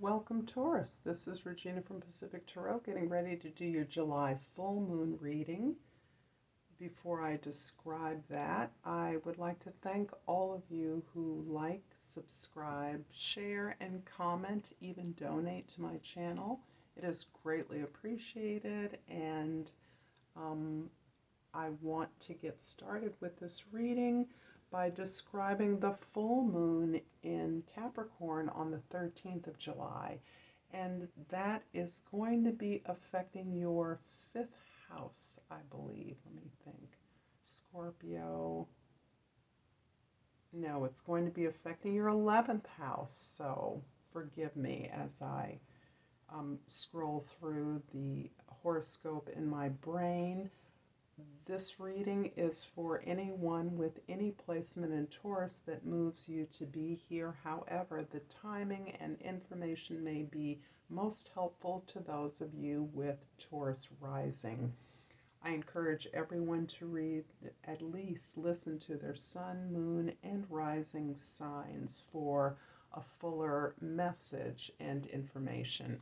Welcome, Taurus. This is Regina from Pacific Tarot, getting ready to do your July full moon reading. Before I describe that, I would like to thank all of you who like, subscribe, share, and comment, even donate to my channel. It is greatly appreciated, and I want to get started with this reading by describing the full moon in Capricorn on the 13th of July. And that is going to be affecting your fifth house, I believe. Let me think. Scorpio. No, it's going to be affecting your 11th house. So forgive me as I scroll through the horoscope in my brain. This reading is for anyone with any placement in Taurus that moves you to be here. However, the timing and information may be most helpful to those of you with Taurus rising. I encourage everyone to read, at least listen to their sun, moon, and rising signs for a fuller message and information.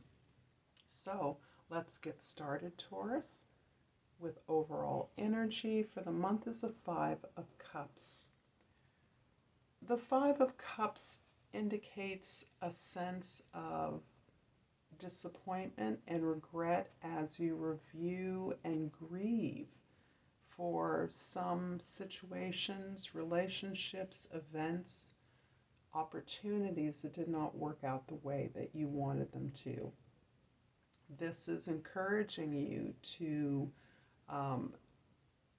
So let's get started, Taurus. With overall energy for the month is a Five of Cups. The Five of Cups indicates a sense of disappointment and regret as you review and grieve for some situations, relationships, events, opportunities that did not work out the way that you wanted them to. This is encouraging you to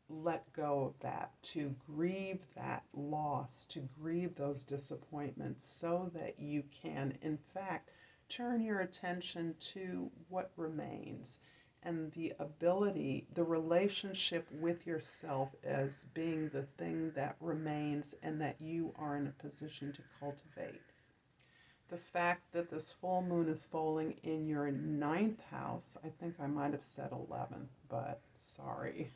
let go of that, to grieve that loss, to grieve those disappointments so that you can, in fact, turn your attention to what remains and the ability, the relationship with yourself as being the thing that remains and that you are in a position to cultivate. The fact that this full moon is falling in your ninth house, I think I might have said 11th, but sorry.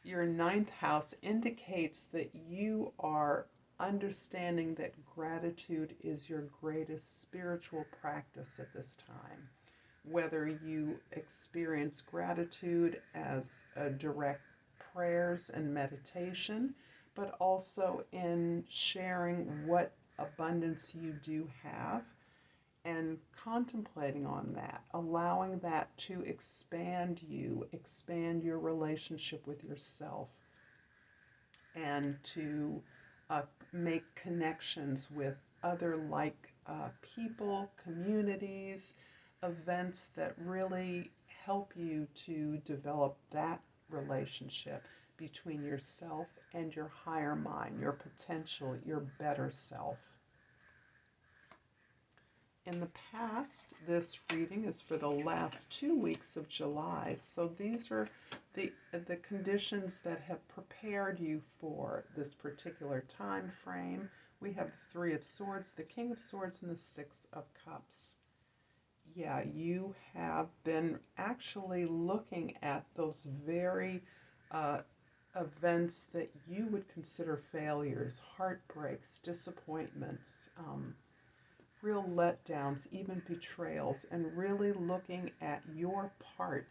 Your ninth house indicates that you are understanding that gratitude is your greatest spiritual practice at this time. Whether you experience gratitude as a direct prayers and meditation, but also in sharing what abundance you do have and contemplating on that, allowing that to expand you, expand your relationship with yourself, and to make connections with other like people, communities, events that really help you to develop that relationship between yourself and your higher mind, your potential, your better self. In the past, this reading is for the last 2 weeks of July, so these are the conditions that have prepared you for this particular time frame. We have the Three of Swords, the King of Swords, and the Six of Cups. Yeah, you have been actually looking at those very events that you would consider failures, heartbreaks, disappointments, real letdowns, even betrayals, and really looking at your part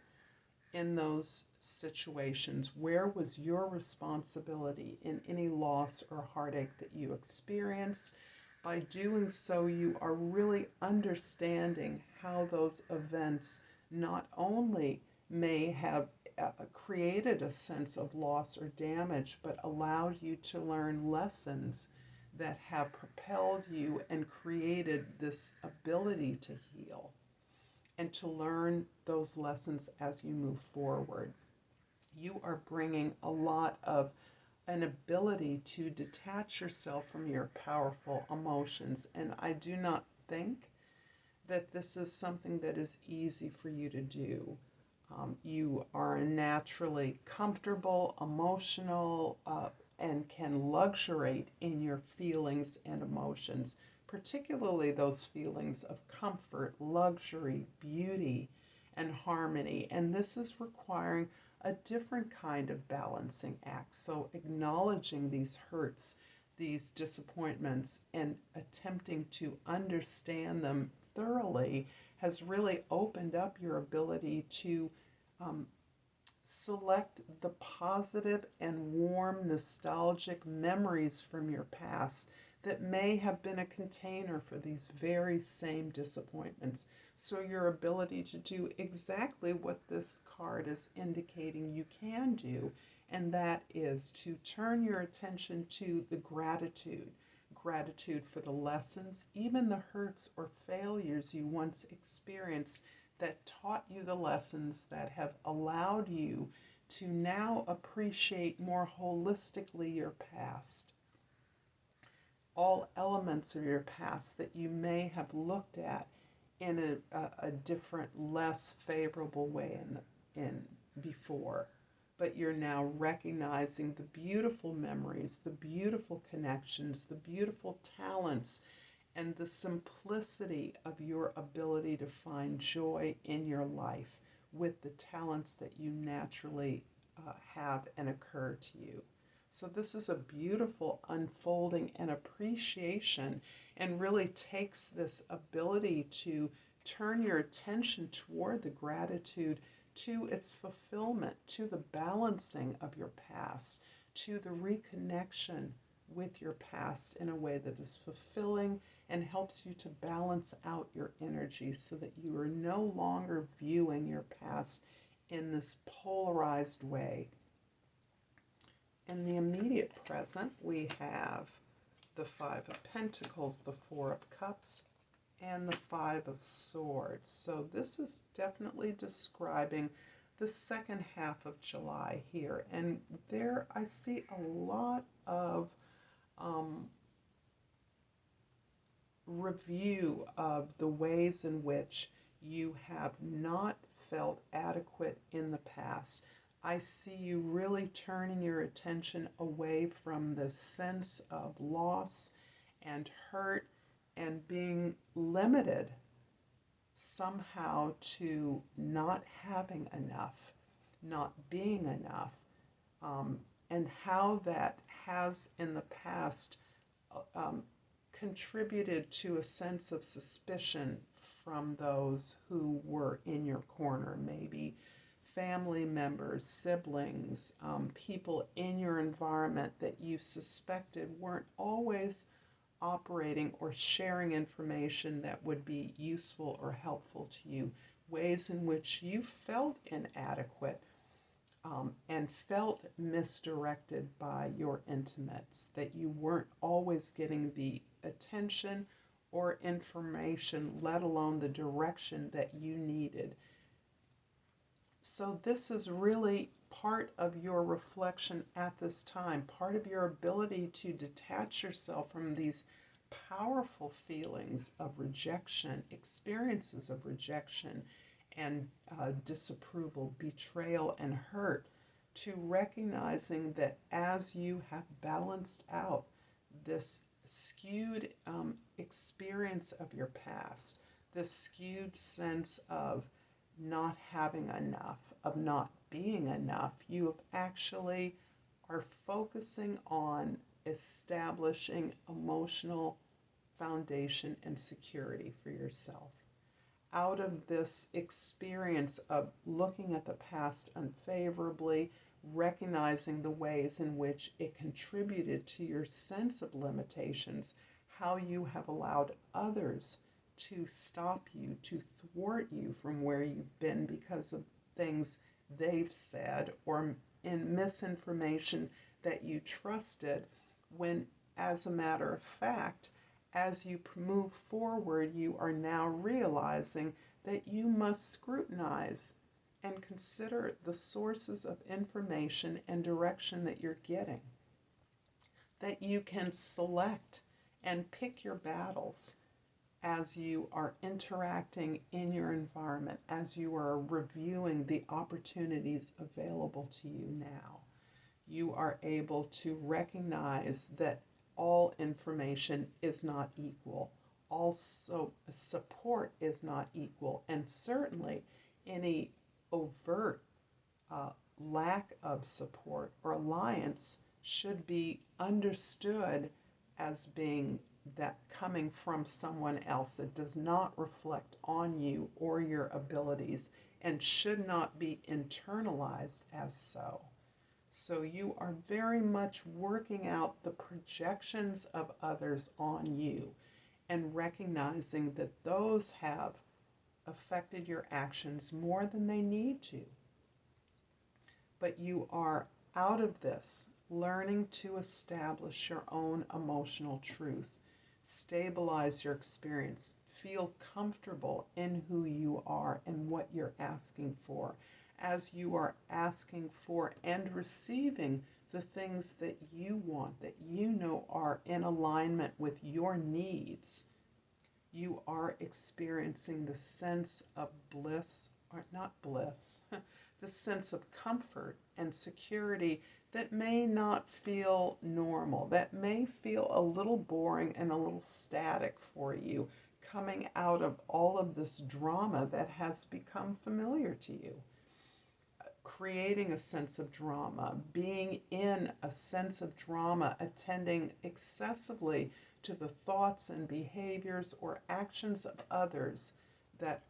in those situations. Where was your responsibility in any loss or heartache that you experienced? By doing so, you are really understanding how those events not only may have created a sense of loss or damage, but allowed you to learn lessons that have propelled you and created this ability to heal and to learn those lessons as you move forward. You are bringing a lot of an ability to detach yourself from your powerful emotions, and I do not think that this is something that is easy for you to do. You are naturally comfortable, emotional, and can luxuriate in your feelings and emotions, particularly those feelings of comfort, luxury, beauty, and harmony. And this is requiring a different kind of balancing act. So acknowledging these hurts, these disappointments, and attempting to understand them thoroughly has really opened up your ability to um, select the positive and warm, nostalgic memories from your past that may have been a container for these very same disappointments. So, your ability to do exactly what this card is indicating you can do, and that is to turn your attention to the gratitude for the lessons, even the hurts or failures you once experienced that taught you the lessons that have allowed you to now appreciate more holistically your past. All elements of your past that you may have looked at in a different, less favorable way in before. But you're now recognizing the beautiful memories, the beautiful connections, the beautiful talents, and the simplicity of your ability to find joy in your life with the talents that you naturally have and occur to you. So, this is a beautiful unfolding and appreciation, and really takes this ability to turn your attention toward the gratitude, to its fulfillment, to the balancing of your past, to the reconnection with your past in a way that is fulfilling and helps you to balance out your energy so that you are no longer viewing your past in this polarized way. In the immediate present, we have the Five of Pentacles, the Four of Cups, and the Five of Swords. So this is definitely describing the second half of July here. And there I see a lot of review of the ways in which you have not felt adequate in the past. I see you really turning your attention away from the sense of loss and hurt and being limited somehow to not having enough, not being enough, and how that has in the past contributed to a sense of suspicion from those who were in your corner, maybe family members, siblings, people in your environment that you suspected weren't always operating or sharing information that would be useful or helpful to you, ways in which you felt inadequate and felt misdirected by your intimates, that you weren't always getting the attention or information, let alone the direction that you needed. So this is really part of your reflection at this time, part of your ability to detach yourself from these powerful feelings of rejection, experiences of rejection and disapproval, betrayal, and hurt, to recognizing that as you have balanced out this skewed experience of your past, this skewed sense of not having enough, of not being enough, you have actually are focusing on establishing emotional foundation and security for yourself. Out of this experience of looking at the past unfavorably, recognizing the ways in which it contributed to your sense of limitations, how you have allowed others to stop you, to thwart you from where you've been because of things they've said or in misinformation that you trusted, when, as a matter of fact, as you move forward, you are now realizing that you must scrutinize and consider the sources of information and direction that you're getting, that you can select and pick your battles as you are interacting in your environment, as you are reviewing the opportunities available to you now. You are able to recognize that all information is not equal. Also, support is not equal, and certainly any overt lack of support or alliance should be understood as being that coming from someone else that does not reflect on you or your abilities and should not be internalized as so. So you are very much working out the projections of others on you and recognizing that those have affected your actions more than they need to. But you are out of this, learning to establish your own emotional truth, stabilize your experience, feel comfortable in who you are and what you're asking for, as you are asking for and receiving the things that you want, that you know are in alignment with your needs. You are experiencing the sense of bliss, or not bliss, the sense of comfort and security that may not feel normal, that may feel a little boring and a little static for you, coming out of all of this drama that has become familiar to you. Creating a sense of drama, being in a sense of drama, attending excessively to the thoughts and behaviors or actions of others that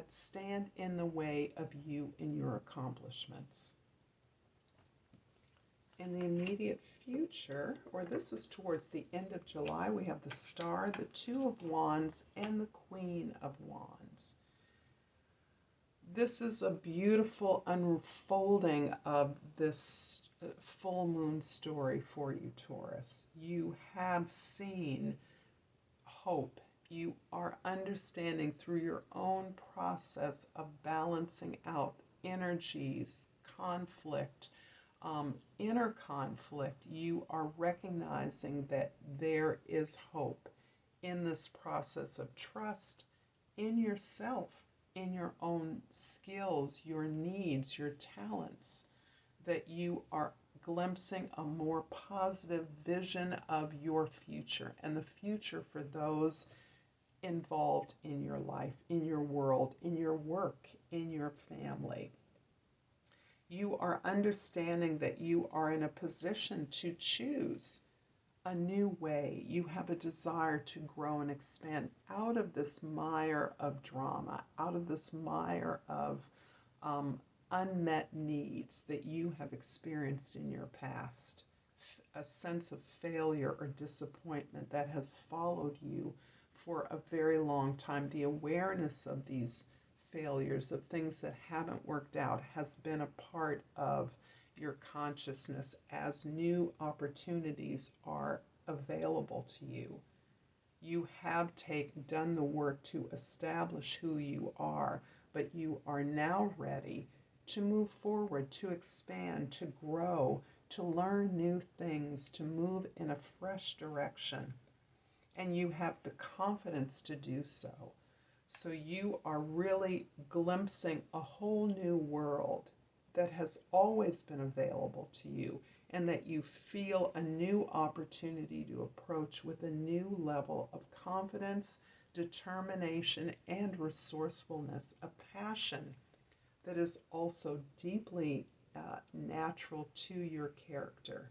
stand in the way of you and your accomplishments. In the immediate future, or this is towards the end of July, we have the Star, the Two of Wands, and the Queen of Wands. This is a beautiful unfolding of this full moon story for you, Taurus. You have seen hope. You are understanding through your own process of balancing out energies, conflict, inner conflict. You are recognizing that there is hope in this process of trust in yourself, in your own skills, your needs, your talents, that you are glimpsing a more positive vision of your future and the future for those involved in your life, in your world, in your work, in your family. You are understanding that you are in a position to choose a new way. You have a desire to grow and expand out of this mire of drama, out of this mire of unmet needs that you have experienced in your past, a sense of failure or disappointment that has followed you for a very long time. The awareness of these failures, of things that haven't worked out, has been a part of your consciousness as new opportunities are available to you. You have done the work to establish who you are, but you are now ready to move forward, to expand, to grow, to learn new things, to move in a fresh direction. And you have the confidence to do so. So you are really glimpsing a whole new world that has always been available to you, and that you feel a new opportunity to approach with a new level of confidence, determination, and resourcefulness, a passion that is also deeply natural to your character.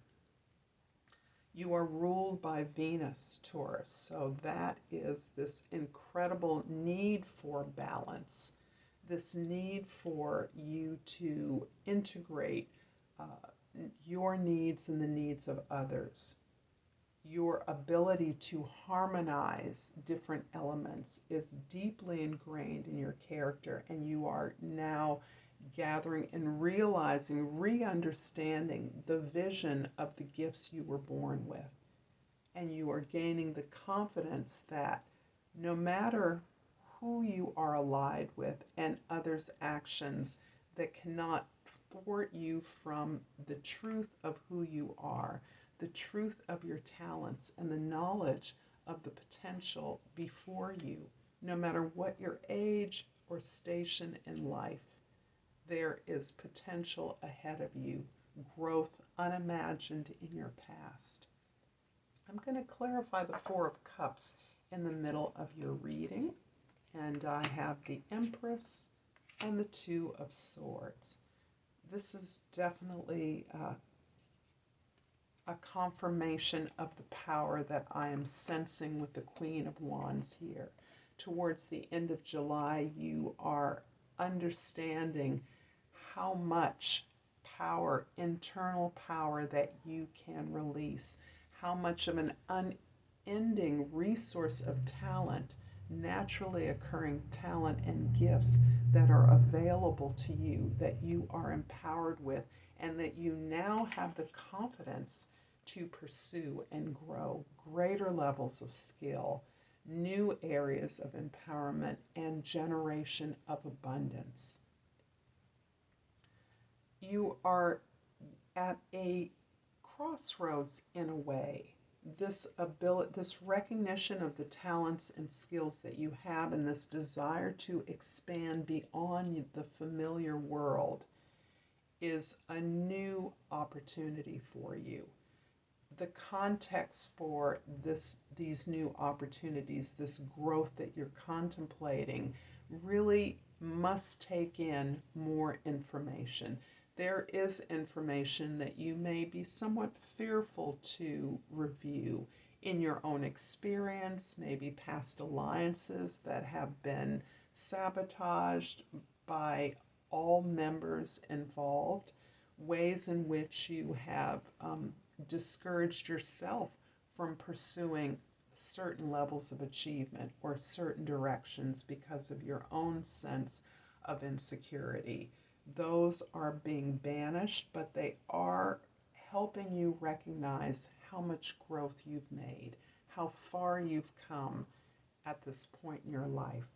You are ruled by Venus, Taurus, so that is this incredible need for balance, this need for you to integrate your needs and the needs of others. Your ability to harmonize different elements is deeply ingrained in your character, and you are now gathering and realizing, re-understanding the vision of the gifts you were born with. And you are gaining the confidence that no matter who you are allied with and others' actions that cannot thwart you from the truth of who you are, the truth of your talents, and the knowledge of the potential before you, no matter what your age or station in life, there is potential ahead of you, growth unimagined in your past. I'm going to clarify the Four of Cups in the middle of your reading, and I have the Empress and the Two of Swords. This is definitely a confirmation of the power that I am sensing with the Queen of Wands here. Towards the end of July, you are understanding how much power, internal power, that you can release, how much of an unending resource of talent, naturally occurring talent and gifts that are available to you, that you are empowered with, and that you now have the confidence to pursue and grow greater levels of skill, new areas of empowerment, and generation of abundance. You are at a crossroads in a way. This ability, this recognition of the talents and skills that you have, and this desire to expand beyond the familiar world, is a new opportunity for you. The context for these new opportunities, this growth that you're contemplating, really must take in more information. There is information that you may be somewhat fearful to review in your own experience, maybe past alliances that have been sabotaged by all members involved, ways in which you have discouraged yourself from pursuing certain levels of achievement or certain directions because of your own sense of insecurity. Those are being banished, but they are helping you recognize how much growth you've made, how far you've come at this point in your life.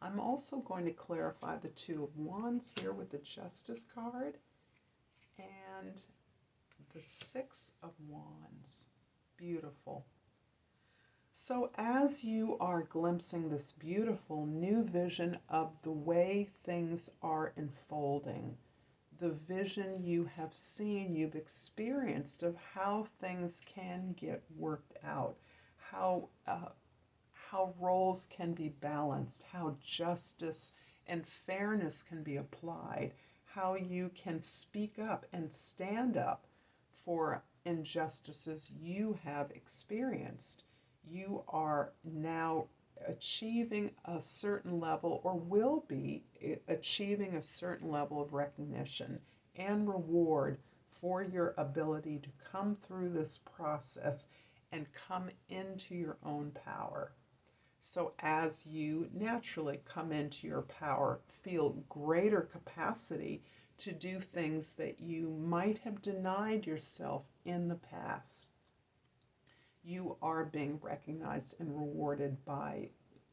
I'm also going to clarify the Two of Wands here with the Justice card and the Six of Wands. Beautiful. So as you are glimpsing this beautiful new vision of the way things are unfolding, the vision you have seen, you've experienced of how things can get worked out, how roles can be balanced, how justice and fairness can be applied, how you can speak up and stand up for injustices you have experienced. You are now achieving a certain level, or will be achieving a certain level of recognition and reward for your ability to come through this process and come into your own power. So as you naturally come into your power, feel greater capacity to do things that you might have denied yourself in the past. You are being recognized and rewarded by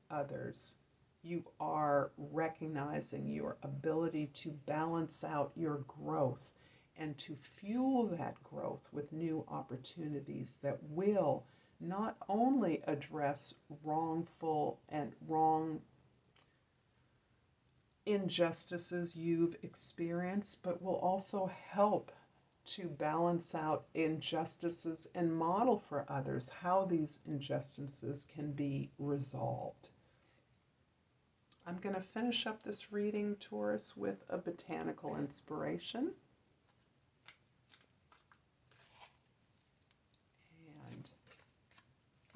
others. You are recognizing your ability to balance out your growth and to fuel that growth with new opportunities that will not only address wrongful and wrong injustices you've experienced, but will also help to balance out injustices and model for others how these injustices can be resolved. I'm going to finish up this reading, Taurus, with a botanical inspiration. And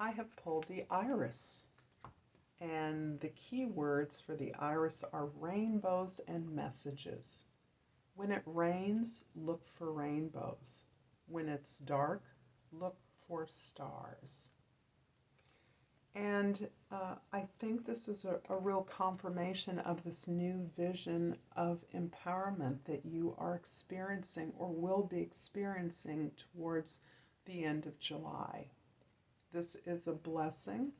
I have pulled the iris. And the key words for the iris are rainbows and messages. When it rains, look for rainbows. When it's dark, look for stars. And I think this is a real confirmation of this new vision of empowerment that you are experiencing or will be experiencing towards the end of July. This is a blessing.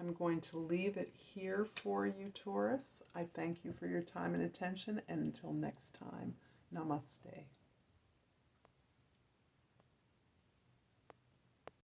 I'm going to leave it here for you, Taurus. I thank you for your time and attention, and until next time, namaste.